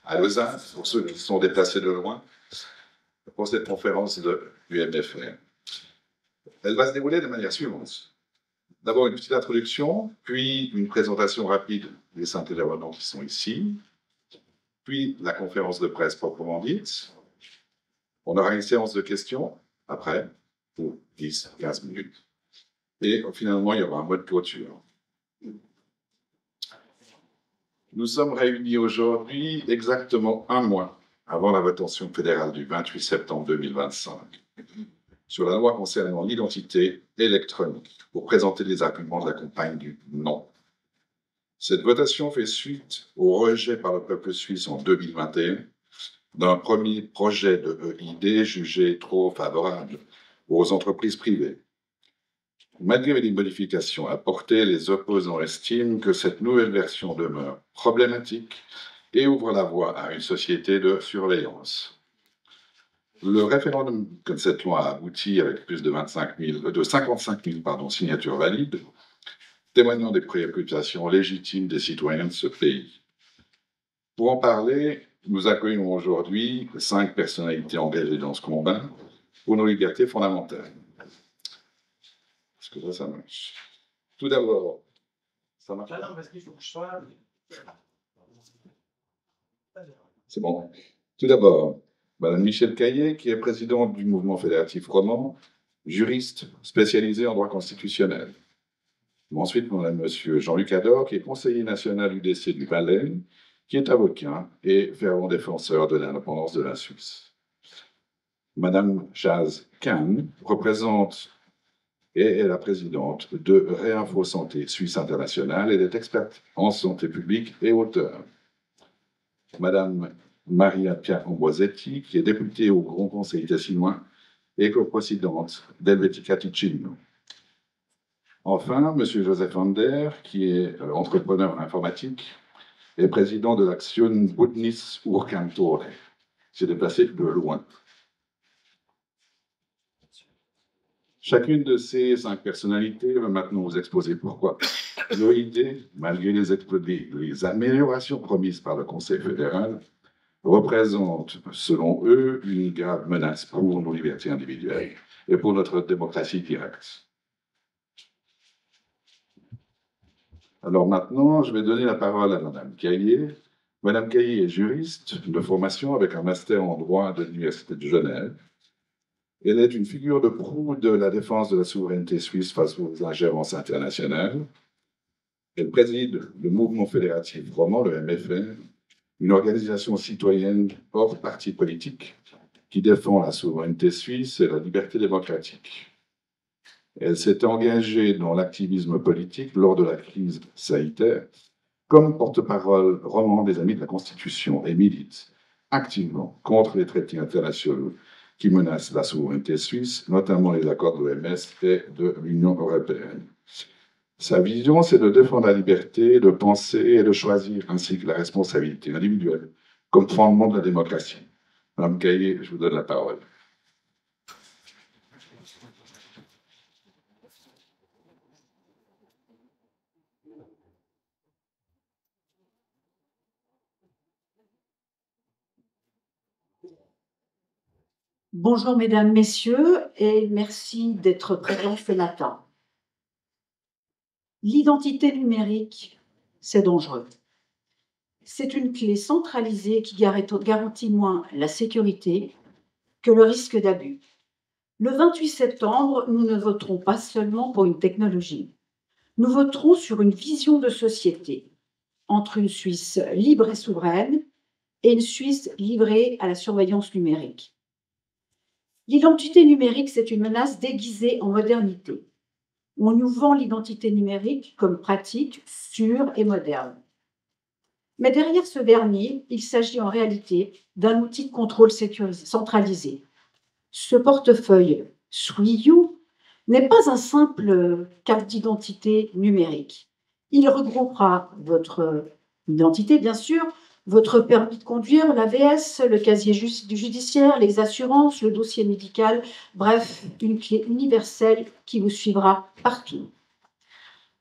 à Lausanne, pour ceux qui sont déplacés de loin, pour cette conférence de l'UMFR. Elle va se dérouler de manière suivante. D'abord une petite introduction, puis une présentation rapide des 5 intervenants qui sont ici, puis la conférence de presse proprement dite. On aura une séance de questions après, pour 10-15 minutes. Et finalement, il y aura un mot de clôture. Nous sommes réunis aujourd'hui exactement un mois avant la votation fédérale du 28 septembre 2025 sur la loi concernant l'identité électronique pour présenter les arguments de la campagne du non. Cette votation fait suite au rejet par le peuple suisse en 2021 d'un premier projet de EID jugé trop favorable aux entreprises privées. Malgré les modifications apportées, les opposants estiment que cette nouvelle version demeure problématique et ouvre la voie à une société de surveillance. Le référendum de cette loi a abouti avec plus de 55 000 signatures valides, témoignant des préoccupations légitimes des citoyens de ce pays. Pour en parler, nous accueillons aujourd'hui 5 personnalités engagées dans ce combat pour nos libertés fondamentales. Est-ce que ça marche? Tout d'abord, ça marche? Non, parce qu'il faut que je sois... C'est bon. Tout d'abord, Madame Michèle Caillé, qui est présidente du mouvement fédératif roman, juriste spécialisée en droit constitutionnel. Ensuite, Monsieur Jean-Luc Ador, qui est conseiller national UDC du Valais, qui est avocat et fervent défenseur de l'indépendance de la Suisse. Madame Chaz Kahn représente et est la présidente de Réinfo Santé Suisse Internationale. Elle est experte en santé publique et auteure. Madame Maria Pia Ambrosetti, qui est députée au Grand Conseil tessinois et coprésidente d'Helvetica Ticino. Enfin, Monsieur Joseph Ander, qui est entrepreneur en informatique et président de l'Action Budnis Urcantore. Il s'est déplacé de loin. Chacune de ces 5 personnalités va maintenant vous exposer pourquoi l'OID, malgré les améliorations promises par le Conseil fédéral, représente, selon eux, une grave menace pour nos libertés individuelles et pour notre démocratie directe. Alors maintenant, je vais donner la parole à Madame Caillé. Madame Caillé est juriste de formation avec un master en droit de l'Université de Genève. Elle est une figure de proue de la défense de la souveraineté suisse face aux ingérences internationales. Elle préside le mouvement fédératif roman, le MFR, une organisation citoyenne hors parti politique qui défend la souveraineté suisse et la liberté démocratique. Elle s'est engagée dans l'activisme politique lors de la crise sanitaire comme porte-parole roman des Amis de la Constitution et milite activement contre les traités internationaux qui menacent la souveraineté suisse, notamment les accords de l'OMS et de l'Union européenne. Sa vision, c'est de défendre la liberté, de penser et de choisir, ainsi que la responsabilité individuelle, comme fondement de la démocratie. Madame Caillé, je vous donne la parole. Bonjour mesdames, messieurs, et merci d'être présents ce matin. L'identité numérique, c'est dangereux. C'est une clé centralisée qui garantit moins la sécurité que le risque d'abus. Le 28 septembre, nous ne voterons pas seulement pour une technologie. Nous voterons sur une vision de société entre une Suisse libre et souveraine et une Suisse livrée à la surveillance numérique. L'identité numérique, c'est une menace déguisée en modernité. On nous vend l'identité numérique comme pratique, sûre et moderne. Mais derrière ce vernis, il s'agit en réalité d'un outil de contrôle centralisé. Ce portefeuille SWIU n'est pas un simple carte d'identité numérique. Il regroupera votre identité, bien sûr, votre permis de conduire, l'AVS, le casier judiciaire, les assurances, le dossier médical, bref, une clé universelle qui vous suivra partout.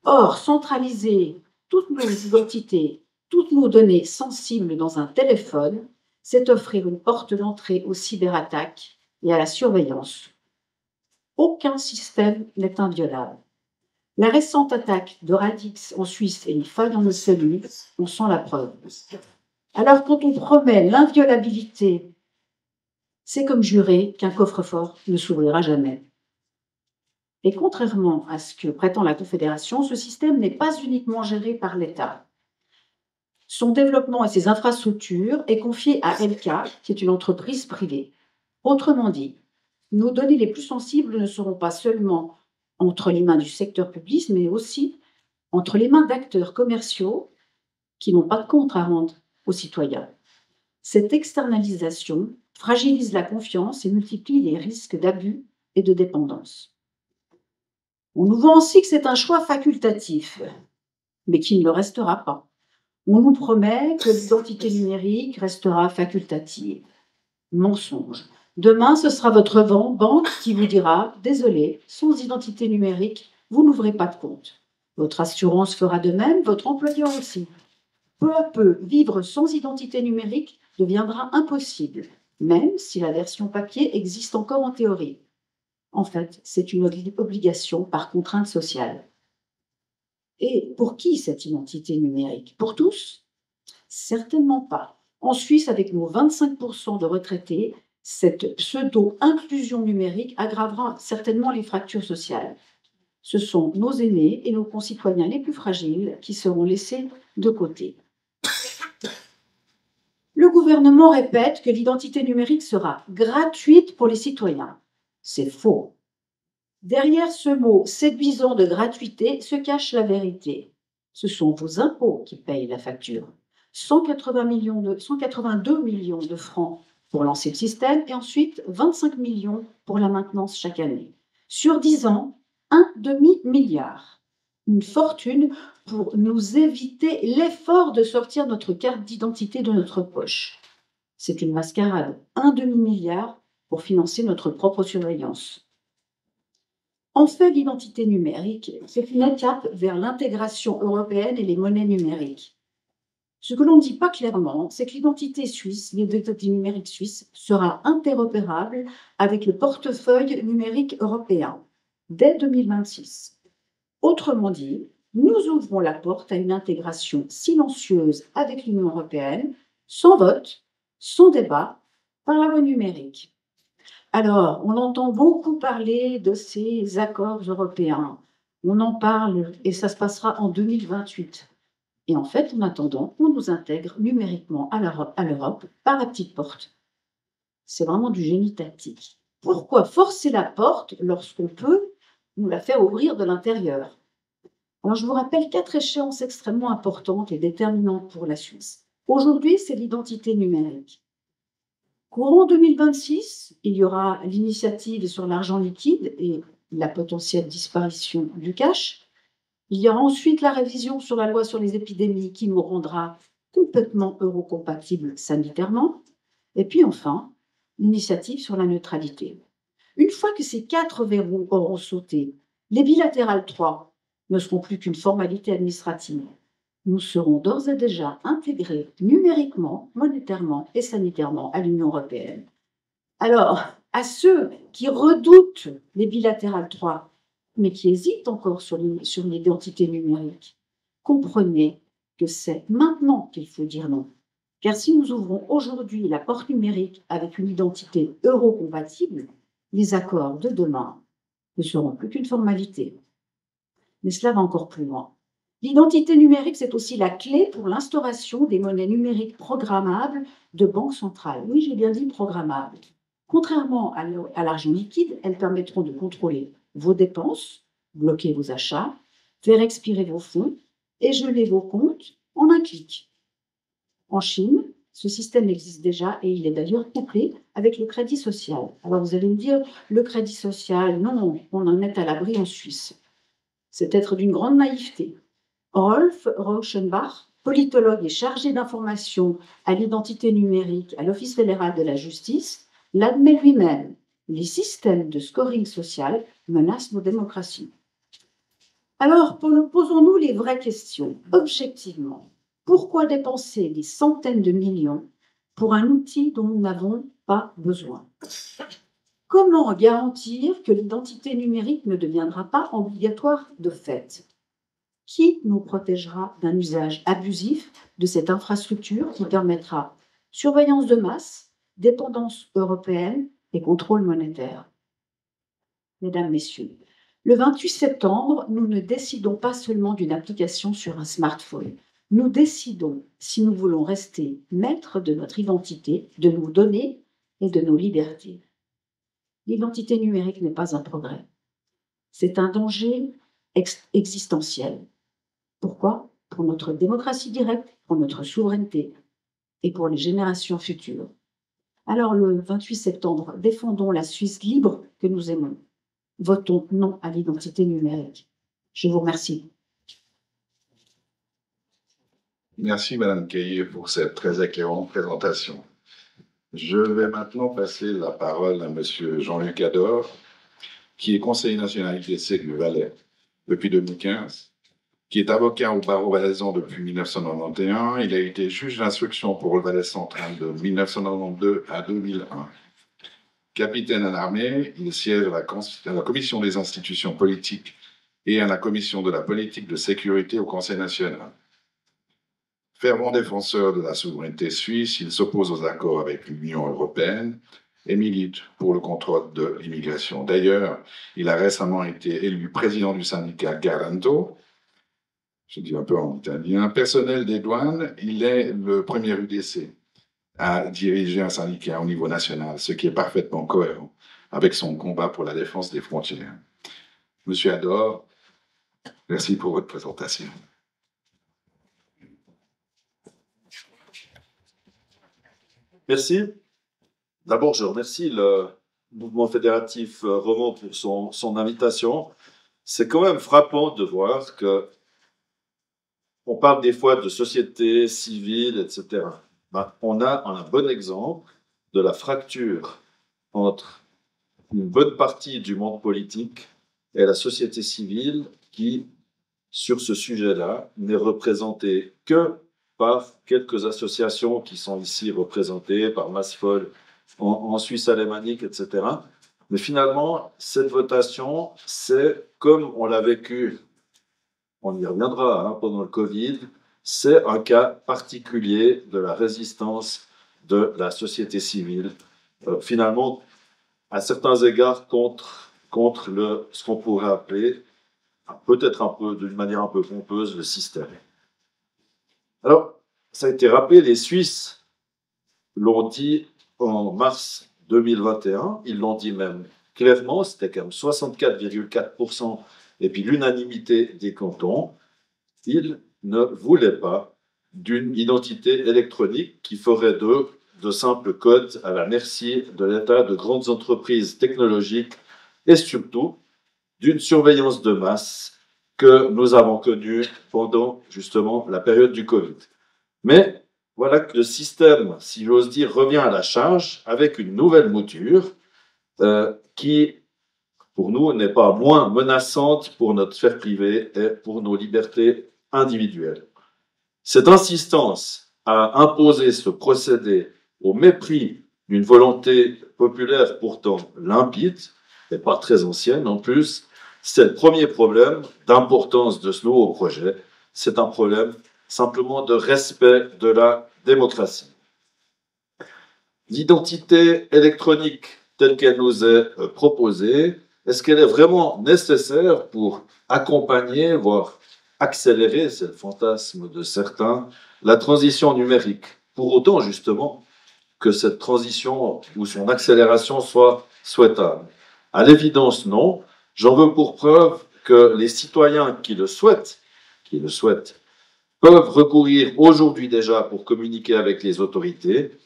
Or, centraliser toutes nos identités toutes nos données sensibles dans un téléphone, c'est offrir une porte d'entrée aux cyberattaques et à la surveillance. Aucun système n'est inviolable. La récente attaque de Radix en Suisse et une faille dans nos cellules en sont la preuve. Alors, quand on promet l'inviolabilité, c'est comme jurer qu'un coffre-fort ne s'ouvrira jamais. Et contrairement à ce que prétend la Confédération, ce système n'est pas uniquement géré par l'État. Son développement et ses infrastructures est confié à LK, qui est une entreprise privée. Autrement dit, nos données les plus sensibles ne seront pas seulement entre les mains du secteur public, mais aussi entre les mains d'acteurs commerciaux qui n'ont pas de compte à rendre aux citoyens. Cette externalisation fragilise la confiance et multiplie les risques d'abus et de dépendance. On nous vend aussi que c'est un choix facultatif, mais qui ne le restera pas. On nous promet que l'identité numérique restera facultative. Mensonge. Demain, ce sera votre banque qui vous dira « Désolé, sans identité numérique, vous n'ouvrez pas de compte ». Votre assurance fera de même, votre employeur aussi. Peu à peu, vivre sans identité numérique deviendra impossible, même si la version papier existe encore en théorie. En fait, c'est une obligation par contrainte sociale. Et pour qui cette identité numérique? Pour tous? Certainement pas. En Suisse, avec nos 25% de retraités, cette pseudo-inclusion numérique aggravera certainement les fractures sociales. Ce sont nos aînés et nos concitoyens les plus fragiles qui seront laissés de côté. Le gouvernement répète que l'identité numérique sera gratuite pour les citoyens. C'est faux. Derrière ce mot séduisant de gratuité se cache la vérité. Ce sont vos impôts qui payent la facture. 182 millions de francs pour lancer le système et ensuite 25 millions pour la maintenance chaque année. Sur 10 ans, un demi-milliard. Une fortune pour nous éviter l'effort de sortir notre carte d'identité de notre poche. C'est une mascarade. Un demi-milliard pour financer notre propre surveillance. En fait, l'identité numérique, c'est une étape vers l'intégration européenne et les monnaies numériques. Ce que l'on ne dit pas clairement, c'est que l'identité suisse, l'identité numérique suisse, sera interopérable avec le portefeuille numérique européen dès 2026. Autrement dit, nous ouvrons la porte à une intégration silencieuse avec l'Union européenne, sans vote, sans débat, par la voie numérique. Alors, on entend beaucoup parler de ces accords européens. On en parle et ça se passera en 2028. Et en fait, en attendant, on nous intègre numériquement à l'Europe par la petite porte. C'est vraiment du génie tactique. Pourquoi forcer la porte lorsqu'on peut nous la faire ouvrir de l'intérieur? Alors, je vous rappelle 4 échéances extrêmement importantes et déterminantes pour la Suisse. Aujourd'hui, c'est l'identité numérique. Courant 2026, il y aura l'initiative sur l'argent liquide et la potentielle disparition du cash. Il y aura ensuite la révision sur la loi sur les épidémies qui nous rendra complètement eurocompatibles sanitairement. Et puis enfin, l'initiative sur la neutralité. Une fois que ces 4 verrous auront sauté, les bilatérales 3 ne seront plus qu'une formalité administrative. Nous serons d'ores et déjà intégrés numériquement, monétairement et sanitairement à l'Union européenne. Alors, à ceux qui redoutent les bilatérales 3, mais qui hésitent encore sur l'identité numérique, comprenez que c'est maintenant qu'il faut dire non. Car si nous ouvrons aujourd'hui la porte numérique avec une identité euro-compatible, les accords de demain ne seront plus qu'une formalité. Mais cela va encore plus loin. L'identité numérique, c'est aussi la clé pour l'instauration des monnaies numériques programmables de banque centrale. Oui, j'ai bien dit programmables. Contrairement à l'argent liquide, elles permettront de contrôler vos dépenses, bloquer vos achats, faire expirer vos fonds et geler vos comptes en un clic. En Chine, ce système existe déjà et il est d'ailleurs couplé avec le crédit social. Alors vous allez me dire, le crédit social, non, on en est à l'abri en Suisse. C'est être d'une grande naïveté. Rolf Rauschenbach, politologue et chargé d'information à l'identité numérique à l'Office fédéral de la justice, l'admet lui-même. Les systèmes de scoring social menacent nos démocraties. Alors, posons-nous les vraies questions, objectivement. Pourquoi dépenser des centaines de millions pour un outil dont nous n'avons pas besoin? Comment garantir que l'identité numérique ne deviendra pas obligatoire de fait? Qui nous protégera d'un usage abusif de cette infrastructure qui permettra surveillance de masse, dépendance européenne et contrôle monétaire? Mesdames, Messieurs, le 28 septembre, nous ne décidons pas seulement d'une application sur un smartphone. Nous décidons si nous voulons rester maîtres de notre identité, de nos données et de nos libertés. L'identité numérique n'est pas un progrès. C'est un danger existentiel. Pourquoi? Pour notre démocratie directe, pour notre souveraineté et pour les générations futures. Alors, le 28 septembre, défendons la Suisse libre que nous aimons. Votons non à l'identité numérique. Je vous remercie. Merci, Madame Caillé, pour cette très éclairante présentation. Je vais maintenant passer la parole à Monsieur Jean-Luc Ador, qui est conseiller national ITC du Valais depuis 2015, qui est avocat au barreau valaisan depuis 1991. Il a été juge d'instruction pour le Valais central de 1992 à 2001. Capitaine à l'armée, il siège à la commission des institutions politiques et à la commission de la politique de sécurité au Conseil national. Fervent défenseur de la souveraineté suisse, il s'oppose aux accords avec l'Union européenne et milite pour le contrôle de l'immigration. D'ailleurs, il a récemment été élu président du syndicat Garanto, je dis un peu en italien, personnel des douanes. Il est le premier UDC à diriger un syndicat au niveau national, ce qui est parfaitement cohérent avec son combat pour la défense des frontières. Monsieur Ador, merci pour votre présentation. Merci. D'abord, je remercie le mouvement fédératif Romand pour son invitation. C'est quand même frappant de voir que on parle des fois de société civile, etc. On a un bon exemple de la fracture entre une bonne partie du monde politique et la société civile qui, sur ce sujet-là, n'est représentée que par quelques associations qui sont ici représentées, par Masfol, en Suisse alémanique, etc. Mais finalement, cette votation, c'est comme on l'a vécu, on y reviendra pendant le Covid, c'est un cas particulier de la résistance de la société civile, finalement, à certains égards, contre ce qu'on pourrait appeler, peut-être un peu, d'une manière un peu pompeuse, le système. Alors, ça a été rappelé, les Suisses l'ont dit en mars 2021, ils l'ont dit même clairement, c'était quand même 64,4%, et puis l'unanimité des cantons, ils ne voulaient pas d'une identité électronique qui ferait d'eux de simples codes à la merci de l'État, de grandes entreprises technologiques et surtout d'une surveillance de masse que nous avons connue pendant justement la période du Covid. Mais voilà que le système, si j'ose dire, revient à la charge avec une nouvelle mouture qui, pour nous, n'est pas moins menaçante pour notre sphère privée et pour nos libertés individuelles. Cette insistance à imposer ce procédé au mépris d'une volonté populaire pourtant limpide, et pas très ancienne en plus, c'est le premier problème d'importance de ce nouveau projet. C'est un problème simplement de respect de la démocratie. L'identité électronique telle qu'elle nous est proposée, est-ce qu'elle est vraiment nécessaire pour accompagner, voire accélérer, c'est le fantasme de certains, la transition numérique? Pour autant, justement, que cette transition ou son accélération soit souhaitable. À l'évidence, non. J'en veux pour preuve que les citoyens qui le souhaitent, peuvent recourir aujourd'hui déjà pour communiquer avec les autorités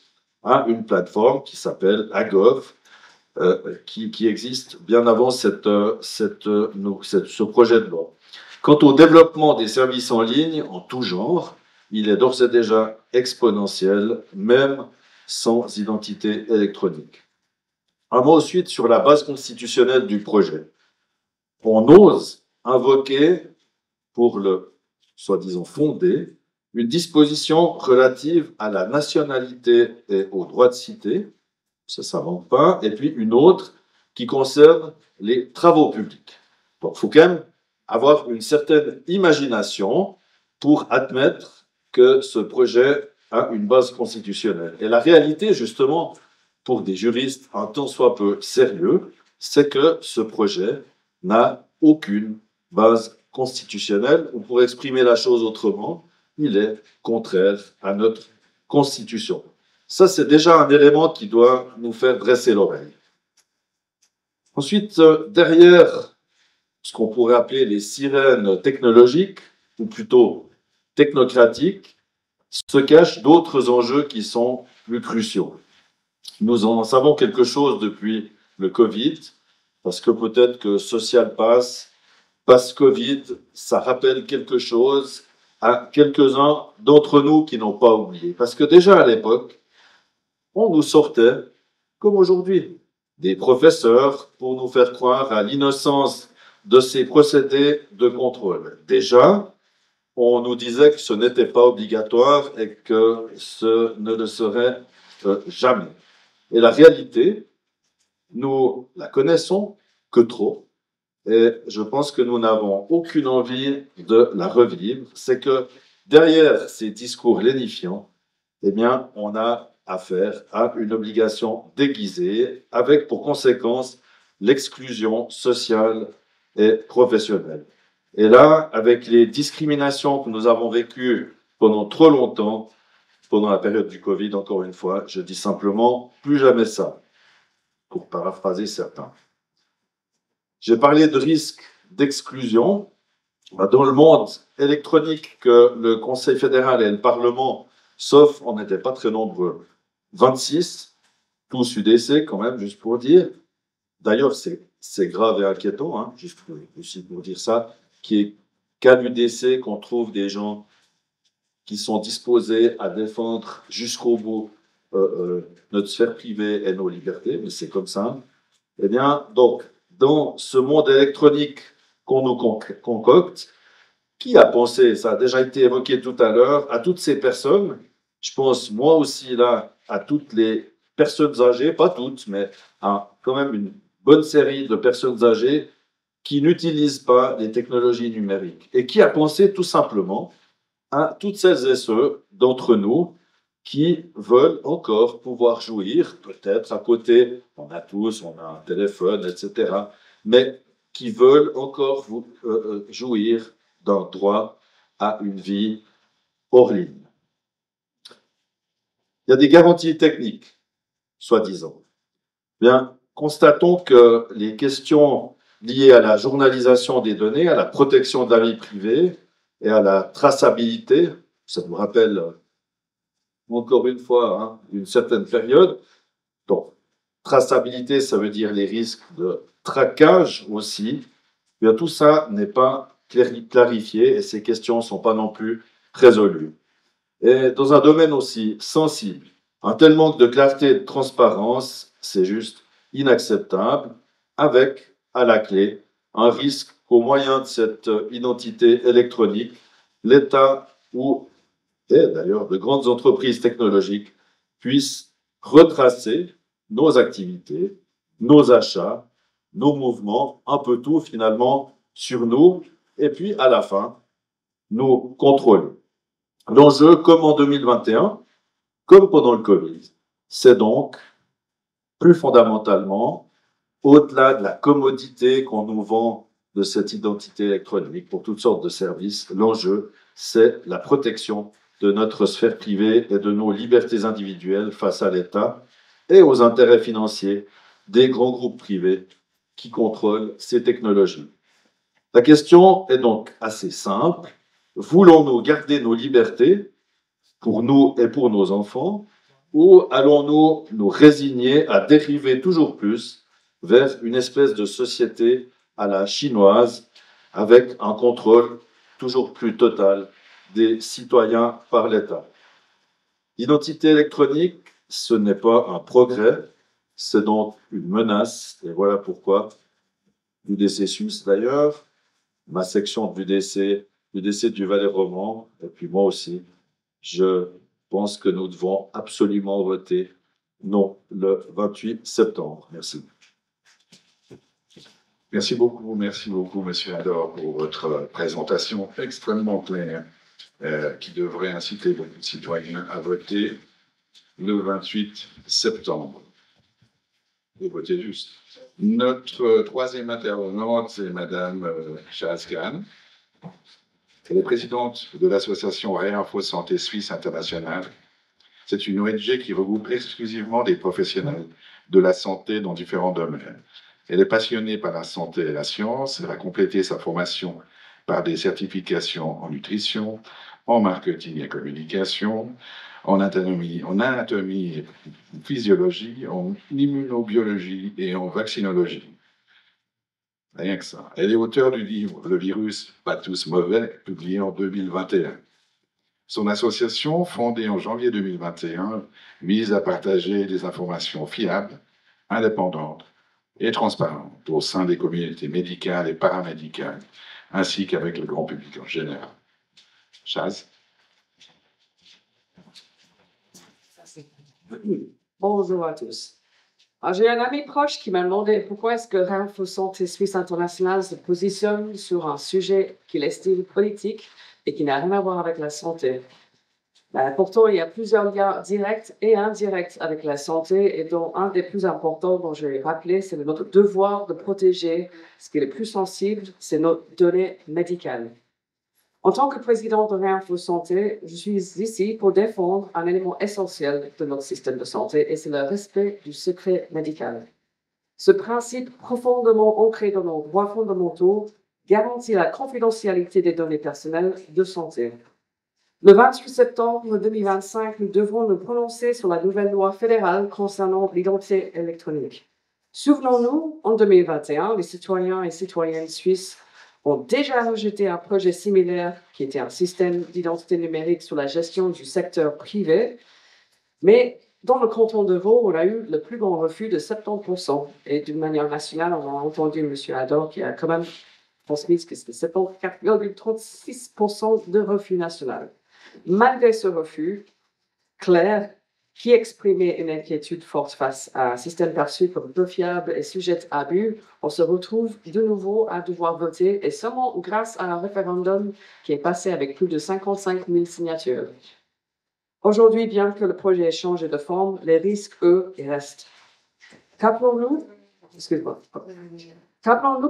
à une plateforme qui s'appelle Agov, qui existe bien avant ce projet de loi. Quant au développement des services en ligne en tout genre, il est d'ores et déjà exponentiel, même sans identité électronique. Un mot ensuite sur la base constitutionnelle du projet. On ose invoquer, pour le soi-disant fondé, une disposition relative à la nationalité et au droit de cité, ça ne s'invente pas, et puis une autre qui concerne les travaux publics. Donc, il faut quand même avoir une certaine imagination pour admettre que ce projet a une base constitutionnelle. Et la réalité, justement, pour des juristes un tant soit peu sérieux, c'est que ce projet n'a aucune base constitutionnelle, ou pour exprimer la chose autrement, il est contraire à notre Constitution. Ça, c'est déjà un élément qui doit nous faire dresser l'oreille. Ensuite, derrière ce qu'on pourrait appeler les sirènes technologiques, ou plutôt technocratiques, se cachent d'autres enjeux qui sont plus cruciaux. Nous en savons quelque chose depuis le Covid, parce que peut-être que Social Pass, Pass Covid, ça rappelle quelque chose à quelques-uns d'entre nous qui n'ont pas oublié. Parce que déjà à l'époque, on nous sortait, comme aujourd'hui, des professeurs pour nous faire croire à l'innocence de ces procédés de contrôle. Déjà, on nous disait que ce n'était pas obligatoire et que ce ne le serait jamais. Et la réalité, nous la connaissons que trop. Et je pense que nous n'avons aucune envie de la revivre. C'est que derrière ces discours lénifiants, eh bien, on a affaire à une obligation déguisée avec pour conséquence l'exclusion sociale et professionnelle. Et là, avec les discriminations que nous avons vécues pendant trop longtemps, pendant la période du Covid, encore une fois, je dis simplement plus jamais ça, pour paraphraser certains. J'ai parlé de risque d'exclusion. Dans le monde électronique que le Conseil fédéral et le Parlement, sauf on n'était pas très nombreux, 26, tous UDC quand même, juste pour dire. D'ailleurs, c'est grave et inquiétant, hein, juste aussi pour dire ça, qui est qu'à l'UDC qu'on trouve des gens qui sont disposés à défendre jusqu'au bout notre sphère privée et nos libertés, mais c'est comme ça. Eh bien, donc, dans ce monde électronique qu'on nous concocte, qui a pensé, ça a déjà été évoqué tout à l'heure, à toutes ces personnes, je pense moi aussi là, à toutes les personnes âgées, pas toutes, mais à quand même une bonne série de personnes âgées qui n'utilisent pas les technologies numériques. Et qui a pensé tout simplement à toutes celles et ceux d'entre nous qui veulent encore pouvoir jouir, peut-être à côté, on a tous, on a un téléphone, etc., mais qui veulent encore jouir d'un droit à une vie hors ligne. Il y a des garanties techniques, soi-disant. Bien, constatons que les questions liées à la journalisation des données, à la protection de la vie privée et à la traçabilité, ça nous rappelle encore une fois hein, une certaine période. Donc, traçabilité, ça veut dire les risques de traquage aussi. Bien, tout ça n'est pas clarifié et ces questions ne sont pas non plus résolues. Et dans un domaine aussi sensible, un tel manque de clarté et de transparence, c'est juste inacceptable, avec à la clé un risque qu'au moyen de cette identité électronique, l'État ou et d'ailleurs de grandes entreprises technologiques puissent retracer nos activités, nos achats, nos mouvements, un peu tout finalement sur nous, et puis à la fin, nous contrôler. L'enjeu, comme en 2021, comme pendant le Covid, c'est donc plus fondamentalement, au-delà de la commodité qu'on nous vend de cette identité électronique pour toutes sortes de services, l'enjeu, c'est la protection de notre sphère privée et de nos libertés individuelles face à l'État et aux intérêts financiers des grands groupes privés qui contrôlent ces technologies. La question est donc assez simple. Voulons-nous garder nos libertés pour nous et pour nos enfants, ou allons-nous nous résigner à dériver toujours plus vers une espèce de société à la chinoise avec un contrôle toujours plus total des citoyens par l'État? L'identité électronique, ce n'est pas un progrès, c'est donc une menace, et voilà pourquoi l'UDC Suisse d'ailleurs, ma section de l'UDC du Valais roman, et puis moi aussi, Je pense que nous devons absolument voter non le 28 septembre. Merci. Merci beaucoup, Monsieur Ador, pour votre présentation extrêmement claire qui devrait inciter beaucoup de citoyens à voter le 28 septembre. Vous votez juste. Notre troisième intervenante, c'est Madame Chaz Khan. Elle est présidente de l'association Réinfo Santé Suisse Internationale. C'est une ONG qui regroupe exclusivement des professionnels de la santé dans différents domaines. Elle est passionnée par la santé et la science. Elle a complété sa formation par des certifications en nutrition, en marketing et communication, en anatomie, et physiologie, en immunobiologie et en vaccinologie. Rien que ça. Elle est auteure du livre Le virus, pas tous mauvais, publié en 2021. Son association, fondée en janvier 2021, vise à partager des informations fiables, indépendantes et transparentes au sein des communautés médicales et paramédicales, ainsi qu'avec le grand public en général. Chaz? Bonjour à tous. J'ai un ami proche qui m'a demandé pourquoi est-ce que Réinfo Santé Suisse Internationale se positionne sur un sujet qu'il estime politique et qui n'a rien à voir avec la santé. Pourtant, il y a plusieurs liens directs et indirects avec la santé, et dont un des plus importants dont je vais rappeler, c'est notre devoir de protéger ce qui est le plus sensible, c'est nos données médicales. En tant que président de Réinfo Santé, je suis ici pour défendre un élément essentiel de notre système de santé, et c'est le respect du secret médical. Ce principe profondément ancré dans nos droits fondamentaux garantit la confidentialité des données personnelles de santé. Le 28 septembre 2025, nous devrons nous prononcer sur la nouvelle loi fédérale concernant l'identité électronique. Souvenons-nous, en 2021, les citoyens et citoyennes suisses ont déjà rejeté un projet similaire qui était un système d'identité numérique sur la gestion du secteur privé. Mais dans le canton de Vaud, on a eu le plus grand refus de 70%. Et d'une manière nationale, on a entendu M. Ador qui a quand même transmis que c'était 74,36% de refus national. Malgré ce refus clair, qui exprimait une inquiétude forte face à un système perçu comme peu fiable et sujet à abus, on se retrouve de nouveau à devoir voter, et seulement grâce à un référendum qui est passé avec plus de 55 000 signatures. Aujourd'hui, bien que le projet ait changé de forme, les risques, eux, y restent. Rappelons-nous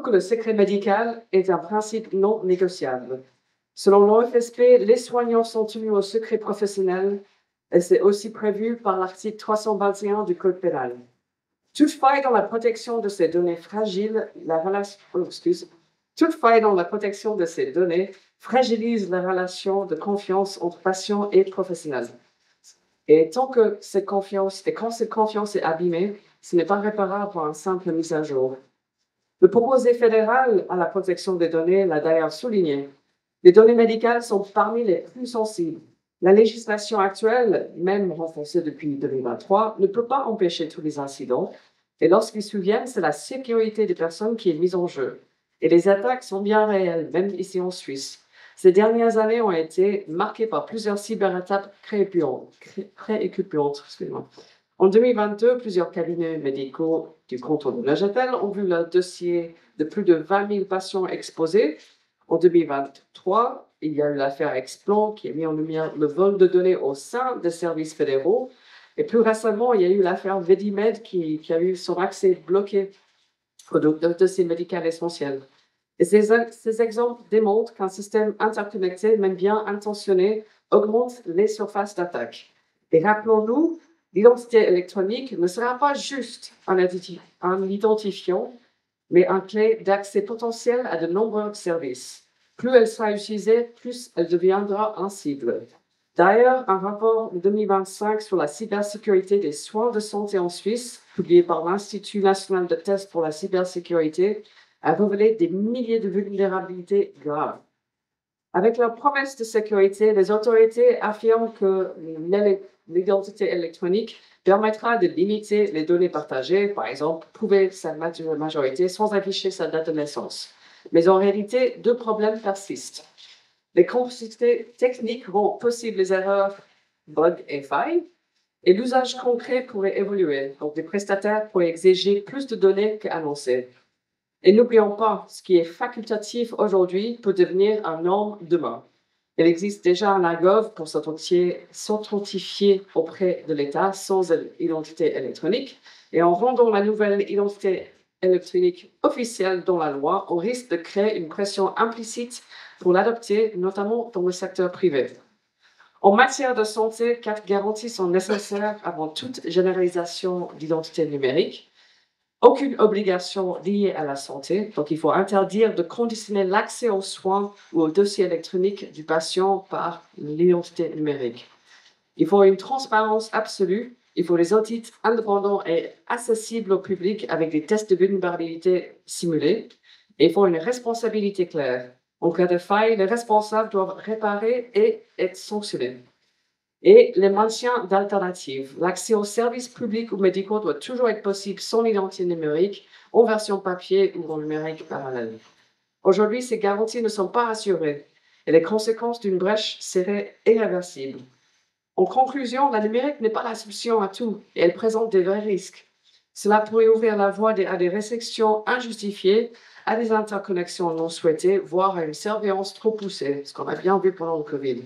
que le secret médical est un principe non négociable. Selon l'OFSP, les soignants sont tenus au secret professionnel, et c'est aussi prévu par l'article 321 du Code pénal. Toute faille dans la protection de ces données fragilise la relation de confiance entre patients et professionnels. Et quand cette confiance est abîmée, ce n'est pas réparable par une simple mise à jour. Le proposé fédéral à la protection des données l'a d'ailleurs souligné. Les données médicales sont parmi les plus sensibles. La législation actuelle, même renforcée depuis 2023, ne peut pas empêcher tous les incidents. Et lorsqu'ils surviennent, c'est la sécurité des personnes qui est mise en jeu. Et les attaques sont bien réelles, même ici en Suisse. Ces dernières années ont été marquées par plusieurs cyberattaques préoccupantes. En 2022, plusieurs cabinets médicaux du canton de Neuchâtel ont vu leur dossier de plus de 20 000 patients exposés. En 2023, il y a eu l'affaire Explon qui a mis en lumière le vol de données au sein des services fédéraux. Et plus récemment, il y a eu l'affaire Vedimed qui a eu son accès bloqué aux dossiers médicaux essentiels. Et ces exemples démontrent qu'un système interconnecté, même bien intentionné, augmente les surfaces d'attaque. Et rappelons-nous, l'identité électronique ne sera pas juste un identifiant, mais un clé d'accès potentiel à de nombreux services. Plus elle sera utilisée, plus elle deviendra un cible. D'ailleurs, un rapport de 2025 sur la cybersécurité des soins de santé en Suisse, publié par l'Institut national de tests pour la cybersécurité, a révélé des milliers de vulnérabilités graves. Avec leur promesse de sécurité, les autorités affirment que l'identité électronique permettra de limiter les données partagées, par exemple, prouver sa majorité sans afficher sa date de naissance. Mais en réalité, deux problèmes persistent. Les complexités techniques rendent possibles les erreurs, bugs et failles, et l'usage concret pourrait évoluer. Donc, les prestataires pourraient exiger plus de données qu'annoncé. Et n'oublions pas, ce qui est facultatif aujourd'hui peut devenir un norme demain. Il existe déjà un AGOV pour s'authentifier auprès de l'État sans identité électronique. Et en rendant la nouvelle identité électronique officielle dans la loi, on risque de créer une pression implicite pour l'adopter, notamment dans le secteur privé. En matière de santé, 4 garanties sont nécessaires avant toute généralisation d'identité numérique. Aucune obligation liée à la santé, donc il faut interdire de conditionner l'accès aux soins ou au dossier électronique du patient par l'identité numérique. Il faut une transparence absolue, il faut des audits indépendants et accessibles au public avec des tests de vulnérabilité simulés, et il faut une responsabilité claire. En cas de faille, les responsables doivent réparer et être sanctionnés. Et le maintien d'alternatives. L'accès aux services publics ou médicaux doit toujours être possible sans identité numérique, en version papier ou en numérique parallèle. Aujourd'hui, ces garanties ne sont pas assurées et les conséquences d'une brèche seraient irréversibles. En conclusion, la numérique n'est pas la solution à tout et elle présente des vrais risques. Cela pourrait ouvrir la voie à des restrictions injustifiées, à des interconnexions non souhaitées, voire à une surveillance trop poussée, ce qu'on a bien vu pendant le Covid.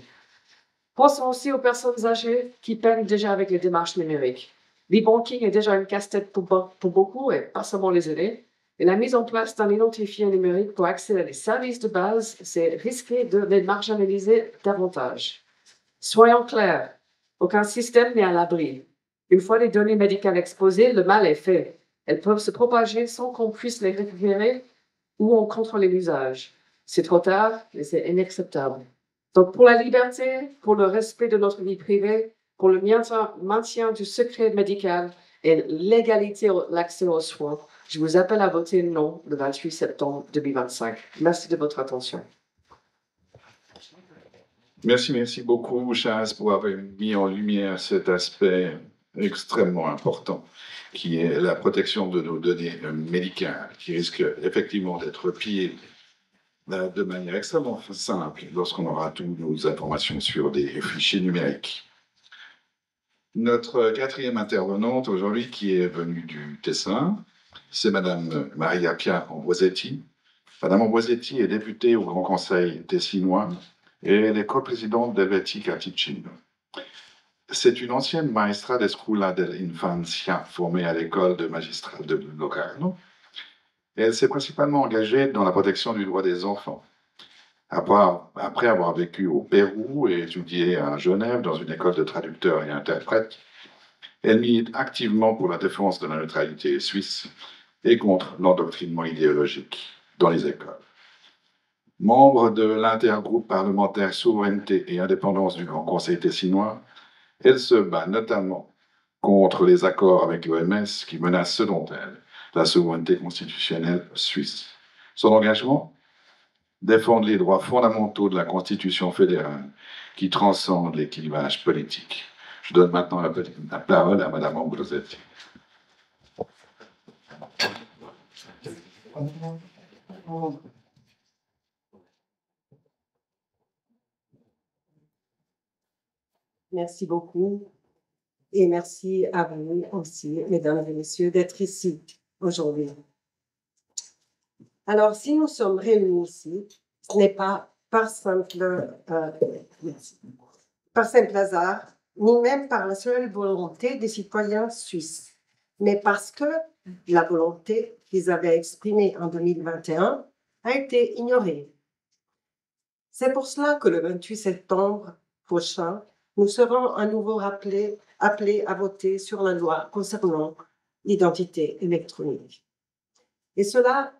Pensons aussi aux personnes âgées qui peinent déjà avec les démarches numériques. L'e-banking est déjà une casse-tête pour beaucoup et pas seulement les aînés. Et la mise en place d'un identifiant numérique pour accéder à des services de base, c'est risquer de les marginaliser davantage. Soyons clairs, aucun système n'est à l'abri. Une fois les données médicales exposées, le mal est fait. Elles peuvent se propager sans qu'on puisse les récupérer ou en contrôler l'usage. C'est trop tard et c'est inacceptable. Donc, pour la liberté, pour le respect de notre vie privée, pour le maintien du secret médical et l'égalité de l'accès aux soins, je vous appelle à voter non le 28 septembre 2025. Merci de votre attention. Merci beaucoup, Charles, pour avoir mis en lumière cet aspect extrêmement important, qui est la protection de nos données médicales, qui risque effectivement d'être pillées de manière extrêmement simple lorsqu'on aura toutes nos informations sur des fichiers numériques. Notre quatrième intervenante aujourd'hui, qui est venue du Tessin, c'est Madame Maria Pia Ambrosetti. Madame Ambrosetti est députée au Grand Conseil tessinois et elle est coprésidente d'Helvetica Ticino. C'est une ancienne maestra de Scuola dell'Infanzia formée à l'école de magistrat de Locarno. Elle s'est principalement engagée dans la protection du droit des enfants. Après avoir vécu au Pérou et étudié à Genève dans une école de traducteurs et interprètes, elle milite activement pour la défense de la neutralité suisse et contre l'endoctrinement idéologique dans les écoles. Membre de l'intergroupe parlementaire Souveraineté et Indépendance du Grand Conseil tessinois, elle se bat notamment contre les accords avec l'OMS qui menacent, selon elle, la souveraineté constitutionnelle suisse. Son engagement? Défendre les droits fondamentaux de la Constitution fédérale qui transcendent les clivages politiques. Je donne maintenant la parole à Madame Ambrosetti. Merci beaucoup et merci à vous aussi, mesdames et messieurs, d'être ici aujourd'hui. Alors, si nous sommes réunis ici, ce n'est pas par simple hasard, ni même par la seule volonté des citoyens suisses, mais parce que la volonté qu'ils avaient exprimée en 2021 a été ignorée. C'est pour cela que le 28 septembre prochain, nous serons à nouveau appelés à voter sur la loi concernant l'identité électronique. Et cela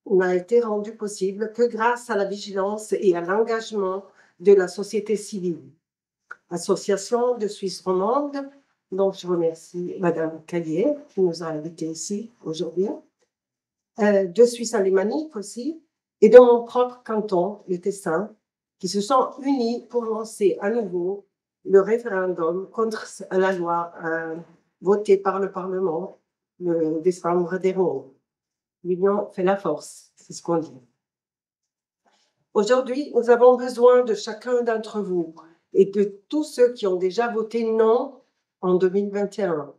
n'a été rendu possible que grâce à la vigilance et à l'engagement de la société civile. Association de Suisse romande, dont je remercie Madame Caillé qui nous a invités ici aujourd'hui, de Suisse alémanique aussi, et de mon propre canton, le Tessin, qui se sont unis pour lancer à nouveau le référendum contre la loi votée par le Parlement le décembre dernier. L'union fait la force, c'est ce qu'on dit. Aujourd'hui, nous avons besoin de chacun d'entre vous et de tous ceux qui ont déjà voté non en 2021,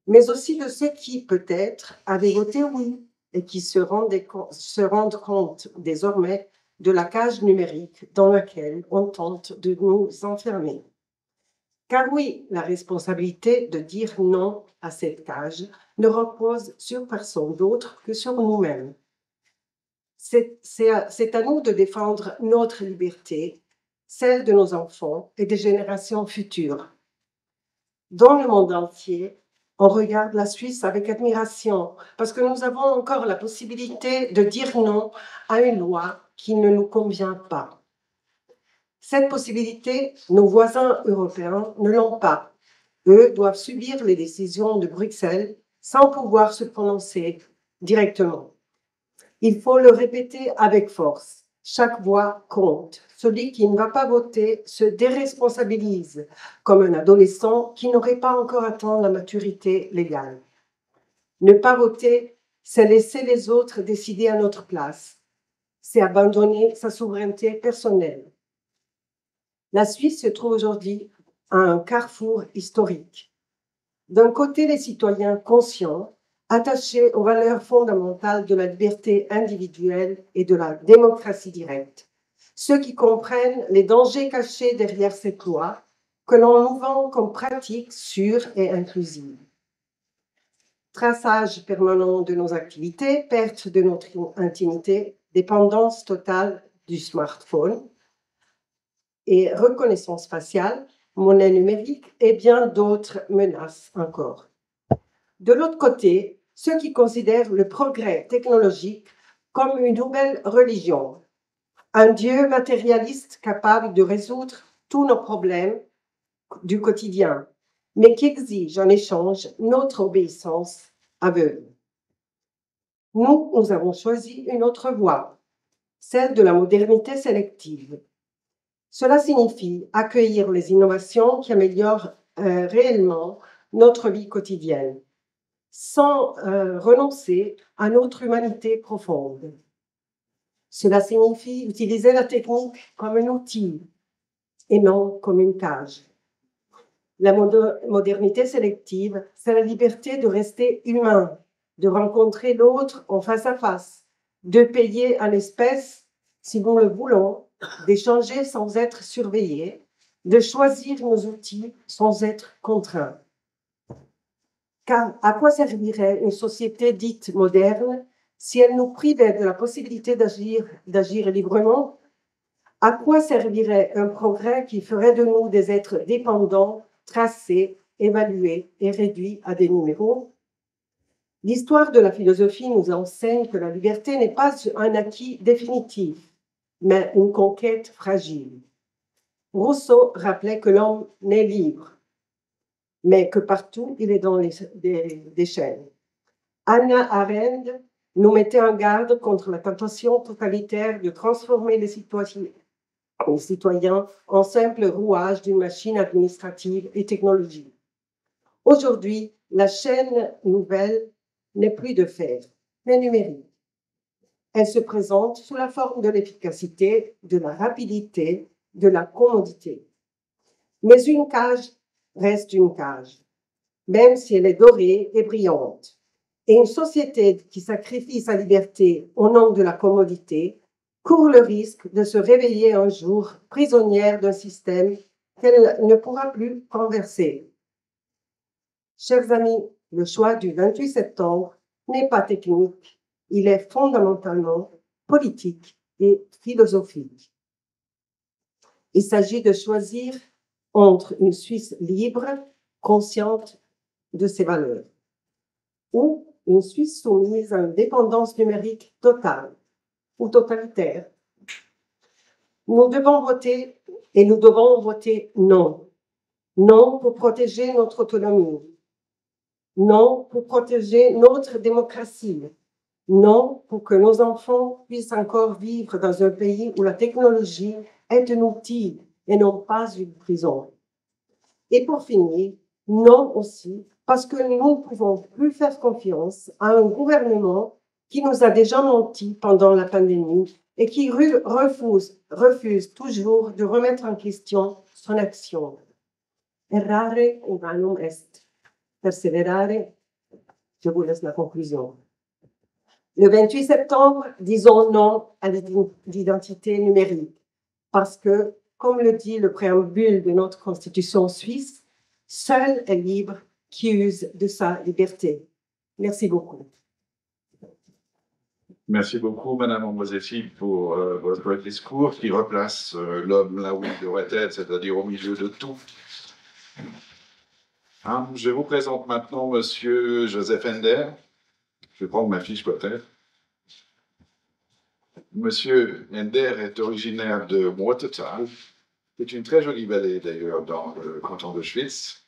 mais aussi de ceux qui, peut-être, avaient voté oui et qui se rendent compte désormais de la cage numérique dans laquelle on tente de nous enfermer. Car oui, la responsabilité de dire non à cette cage ne repose sur personne d'autre que sur nous-mêmes. C'est à nous de défendre notre liberté, celle de nos enfants et des générations futures. Dans le monde entier, on regarde la Suisse avec admiration parce que nous avons encore la possibilité de dire non à une loi qui ne nous convient pas. Cette possibilité, nos voisins européens ne l'ont pas. Eux doivent subir les décisions de Bruxelles sans pouvoir se prononcer directement. Il faut le répéter avec force. Chaque voix compte. Celui qui ne va pas voter se déresponsabilise, comme un adolescent qui n'aurait pas encore atteint la maturité légale. Ne pas voter, c'est laisser les autres décider à notre place. C'est abandonner sa souveraineté personnelle. La Suisse se trouve aujourd'hui à un carrefour historique. D'un côté, les citoyens conscients, attachés aux valeurs fondamentales de la liberté individuelle et de la démocratie directe. Ceux qui comprennent les dangers cachés derrière cette loi que l'on nous vend comme pratique sûre et inclusive. Traçage permanent de nos activités, perte de notre intimité, dépendance totale du smartphone et reconnaissance faciale, monnaie numérique et bien d'autres menaces encore. De l'autre côté, ceux qui considèrent le progrès technologique comme une nouvelle religion, un Dieu matérialiste capable de résoudre tous nos problèmes du quotidien, mais qui exige en échange notre obéissance aveugle. Nous avons choisi une autre voie, celle de la modernité sélective. Cela signifie accueillir les innovations qui améliorent réellement notre vie quotidienne, sans renoncer à notre humanité profonde. Cela signifie utiliser la technique comme un outil et non comme une cage. La modernité sélective, c'est la liberté de rester humain, de rencontrer l'autre en face à face, de payer en espèces si nous le voulons, d'échanger sans être surveillés, de choisir nos outils sans être contraints. Car à quoi servirait une société dite moderne si elle nous privait de la possibilité d'agir librement? À quoi servirait un progrès qui ferait de nous des êtres dépendants, tracés, évalués et réduits à des numéros? L'histoire de la philosophie nous enseigne que la liberté n'est pas un acquis définitif, mais une conquête fragile. Rousseau rappelait que l'homme n'est libre, mais que partout il est dans des chaînes. Hannah Arendt nous mettait en garde contre la tentation totalitaire de transformer les citoyens en simples rouages d'une machine administrative et technologique. Aujourd'hui, la chaîne nouvelle n'est plus de fer, mais numérique. Elle se présente sous la forme de l'efficacité, de la rapidité, de la commodité. Mais une cage reste une cage, même si elle est dorée et brillante. Et une société qui sacrifie sa liberté au nom de la commodité court le risque de se réveiller un jour prisonnière d'un système qu'elle ne pourra plus renverser. Chers amis, le choix du 28 septembre n'est pas technique, il est fondamentalement politique et philosophique. Il s'agit de choisir entre une Suisse libre, consciente de ses valeurs, ou une Suisse soumise à une dépendance numérique totale ou totalitaire. Nous devons voter et nous devons voter non. Non pour protéger notre autonomie. Non pour protéger notre démocratie. Non pour que nos enfants puissent encore vivre dans un pays où la technologie est un outil et non pas une prison. Et pour finir, non aussi parce que nous ne pouvons plus faire confiance à un gouvernement qui nous a déjà menti pendant la pandémie et qui refuse toujours de remettre en question son action. Errare humanum est. Perseverare, je vous laisse la conclusion. Le 28 septembre, disons non à l'identité numérique, parce que, comme le dit le préambule de notre constitution suisse, seul est libre qui use de sa liberté. Merci beaucoup. Merci beaucoup, Madame Ambrosetti, pour votre discours qui replace l'homme là où il devrait être, c'est-à-dire au milieu de tout. Je vous présente maintenant Monsieur Joseph Ender. Je vais prendre ma fiche peut-être. Monsieur Ender est originaire de Muotetal. C'est une très jolie vallée d'ailleurs dans le canton de Schwyz.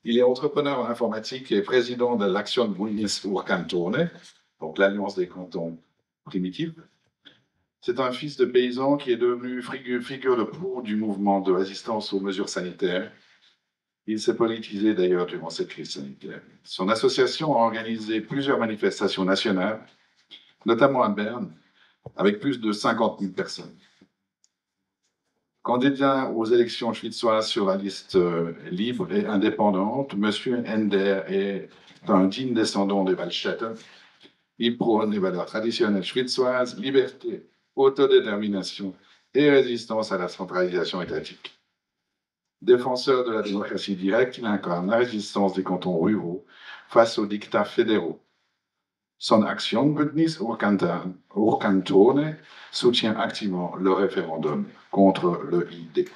Il est entrepreneur en informatique et président de l'Action Bundes Urkantone, donc l'Alliance des cantons primitifs. C'est un fils de paysan qui est devenu figure de proue du mouvement de résistance aux mesures sanitaires. Il s'est politisé d'ailleurs durant cette crise sanitaire. Son association a organisé plusieurs manifestations nationales, notamment à Berne, avec plus de 50 000 personnes. Candidat aux élections schwitzoises sur la liste libre et indépendante, M. Ender est un digne descendant des Waldstätter. Il prône les valeurs traditionnelles schwitzoises, liberté, autodétermination et résistance à la centralisation étatique. Défenseur de la démocratie directe, il incarne la résistance des cantons ruraux face aux dictats fédéraux. Son action Bündnis Urkantone soutient activement le référendum contre le ID.